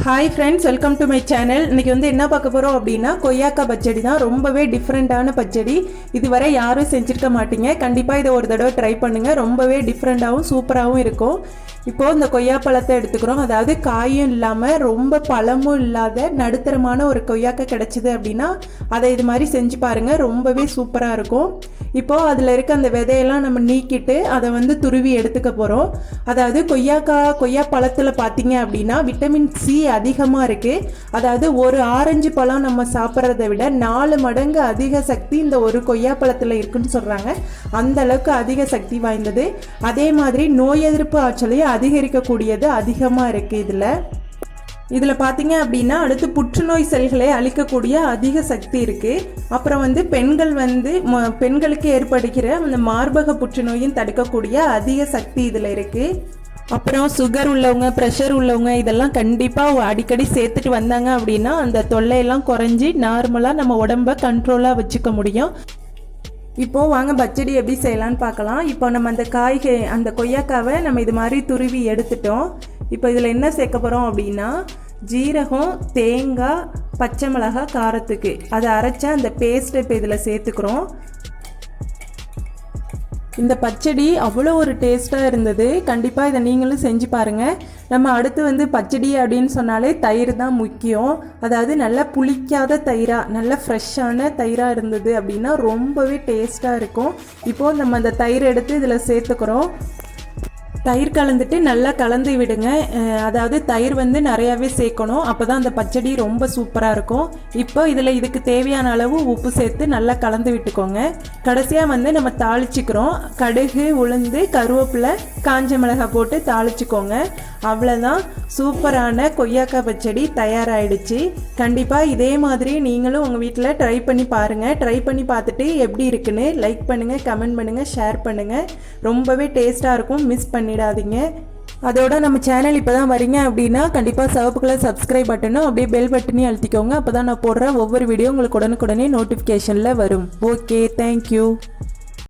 Hi friends, welcome to my channel. இன்றைக்கி என்ன பார்க்க போகிறோம் அப்படின்னா கொய்யாக்காய் பச்சடி தான். ரொம்பவே டிஃப்ரெண்ட்டான பச்சடி. இதுவரை யாரும் செஞ்சுருக்க மாட்டீங்க. கண்டிப்பாக இதை ஒரு தடவை ட்ரை பண்ணுங்கள். ரொம்பவே டிஃப்ரெண்ட்டாகவும் சூப்பராகவும் இருக்கும். இப்போது இந்த கொய்யாப்பழத்தை எடுத்துக்கிறோம். அதாவது காயும் இல்லாமல் ரொம்ப பழமும் இல்லாத நடுத்தரமான ஒரு கொய்யாக்காய் கிடச்சிது அப்படின்னா அதை இது மாதிரி செஞ்சு பாருங்கள். ரொம்பவே சூப்பராக இருக்கும். இப்போது அதில் இருக்க அந்த விதையெல்லாம் நம்ம நீக்கிட்டு அதை துருவி எடுத்துக்க போகிறோம். அதாவது கொய்யா பழத்தில் பார்த்தீங்க அப்படின்னா விட்டமின் சி அதிகமாக இருக்குது. அதாவது ஒரு ஆரஞ்சு பழம் நம்ம சாப்பிட்றத விட 4 மடங்கு அதிக சக்தி இந்த ஒரு கொய்யா பழத்தில் இருக்குன்னு சொல்கிறாங்க. அந்த அளவுக்கு அதிக சக்தி வாய்ந்தது. அதே மாதிரி நோய் எதிர்ப்பு ஆற்றலையும் அதிகரிக்கக்கூடியது அதிகமாக இருக்குது. இதில் பார்த்தீங்க அப்படின்னா அடுத்து புற்றுநோய் செல்களை அழிக்கக்கூடிய அதிக சக்தி இருக்குது. அப்புறம் பெண்களுக்கு ஏற்படுகிற அந்த மார்பக புற்றுநோயும் தடுக்கக்கூடிய அதிக சக்தி இதில் இருக்குது. அப்புறம் சுகர் உள்ளவங்க, ப்ரெஷர் உள்ளவங்க இதெல்லாம் கண்டிப்பாக அடிக்கடி சேர்த்துட்டு வந்தாங்க அப்படின்னா அந்த தொல்லையெல்லாம் குறைஞ்சி நார்மலாக நம்ம உடம்பை கண்ட்ரோலாக வச்சுக்க முடியும். இப்போது வாங்க பச்சடி எப்படி செய்யலான்னு பார்க்கலாம். இப்போ நம்ம அந்த கொய்யாக்காவை நம்ம இது மாதிரி துருவி எடுத்துட்டோம். இப்போ இதில் என்ன சேர்க்க போகிறோம் அப்படின்னா ஜீரகம், தேங்காய், பச்சை மிளகாய் காரத்துக்கு அதை அரைச்ச அந்த பேஸ்ட்டை இப்போ இதில் சேர்த்துக்கிறோம். இந்த பச்சடி அவ்வளோ ஒரு டேஸ்ட்டாக இருந்தது. கண்டிப்பாக இதை நீங்களும் செஞ்சு பாருங்கள். நம்ம அடுத்து பச்சடி அப்படின்னு சொன்னாலே தயிர் தான் முக்கியம். அதாவது நல்லா புளிக்காத தயிராக, நல்லா ஃப்ரெஷ்ஷான தயிராக இருந்தது அப்படின்னா ரொம்பவே டேஸ்ட்டாக இருக்கும். இப்போது நம்ம அந்த தயிர் எடுத்து இதில் சேர்த்துக்கிறோம். தயிர் கலந்துட்டு நல்லா கலந்து விடுங்க. அதாவது தயிர் நிறையாவே சேர்க்கணும். அப்போ தான் அந்த பச்சடி ரொம்ப சூப்பராக இருக்கும். இப்போ இதுக்கு தேவையான அளவு உப்பு சேர்த்து நல்லா கலந்து விட்டுக்கோங்க. கடைசியாக நம்ம தாளிச்சிக்கிறோம். கடுகு, உளுந்து, கருவேப்பிலை, காஞ்ச மிளகாய் போட்டு தாளிச்சிக்கோங்க. அவ்வளோதான், சூப்பரான கொய்யாக்காய் பச்சடி தயாராகிடுச்சு. கண்டிப்பாக இதே மாதிரி நீங்களும் உங்கள் வீட்டில் ட்ரை பண்ணி பாருங்கள். ட்ரை பண்ணி பார்த்துட்டு எப்படி இருக்குன்னு லைக் பண்ணுங்கள், கமெண்ட் பண்ணுங்கள், ஷேர் பண்ணுங்கள். ரொம்பவே டேஸ்ட்டாக இருக்கும். மிஸ் பண்ணிடாதீங்க. அதோட நம்ம சேனல் இப்போ தான் வரீங்க அப்படின்னா கண்டிப்பாக சிவப்பு கலர் சப்ஸ்கிரைப் பட்டனும் அப்படியே பெல் பட்டனையும் அழுத்திக்கோங்க. அப்போ தான் நான் போடுற ஒவ்வொரு வீடியோ உங்களுக்கு உடனுக்குடனே நோட்டிஃபிகேஷனில் வரும். Okay, thank you.